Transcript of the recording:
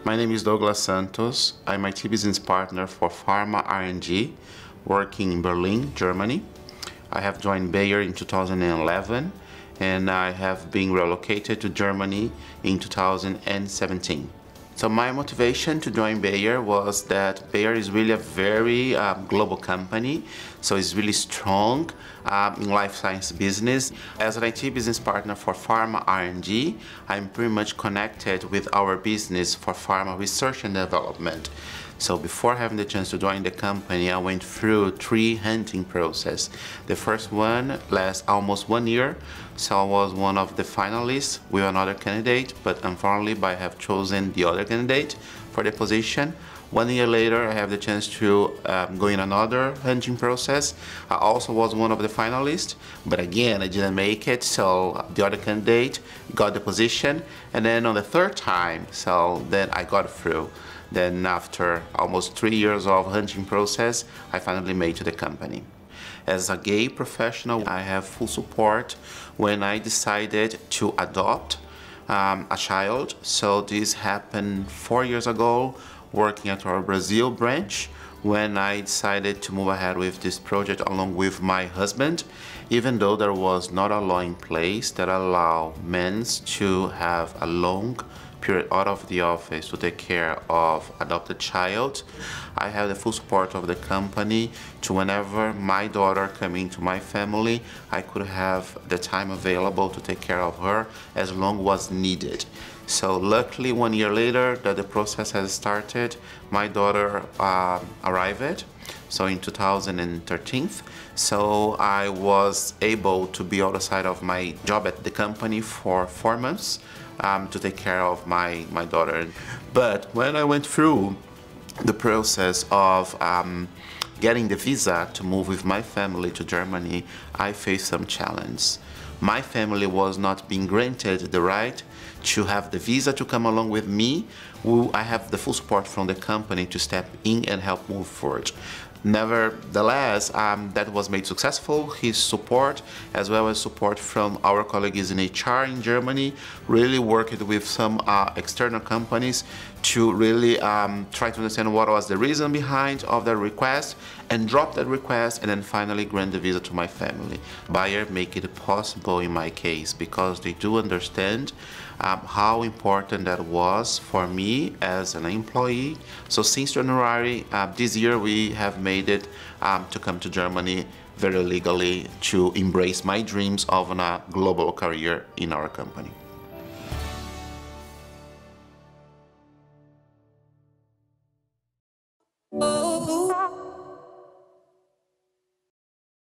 My name is Douglas Santos. I'm IT business partner for Pharma R&D, working in Berlin, Germany. I have joined Bayer in 2011, and I have been relocated to Germany in 2017. So my motivation to join Bayer was that Bayer is really a very global company, so it's really strong in life science business. As an IT business partner for Pharma R&D, I'm pretty much connected with our business for pharma research and development. So before having the chance to join the company, I went through 3 hunting process. The first one lasted almost 1 year, so I was one of the finalists with another candidate, but unfortunately I have chosen the other candidate for the position. 1 year later, I have the chance to go in another hunting process. I also was one of the finalists, but again, I didn't make it, so the other candidate got the position. And then on the third time, so then I got through. Then after almost 3 years of hunting process, I finally made to the company. As a gay professional, I have full support when I decided to adopt a child. So this happened 4 years ago, working at our Brazil branch, when I decided to move ahead with this project along with my husband, even though there was not a law in place that allow men to have a long period out of the office to take care of adopted child. I have the full support of the company to whenever my daughter come into my family, I could have the time available to take care of her as long was needed. So luckily 1 year later that the process has started, my daughter arrived, so in 2013. So I was able to be outside of my job at the company for 4 months to take care of my daughter. But when I went through the process of getting the visa to move with my family to Germany, I faced some challenge. My family was not being granted the right to have the visa to come along with me. I have the full support from the company to step in and help move forward. Nevertheless, that was made successful. His support, as well as support from our colleagues in HR in Germany, really worked with some external companies to really try to understand what was the reason behind of the request and drop that request and then finally grant the visa to my family. Bayer make it possible in my case because they do understand how important that was for me as an employee. So since January this year, we have made it to come to Germany very legally to embrace my dreams of a global career in our company.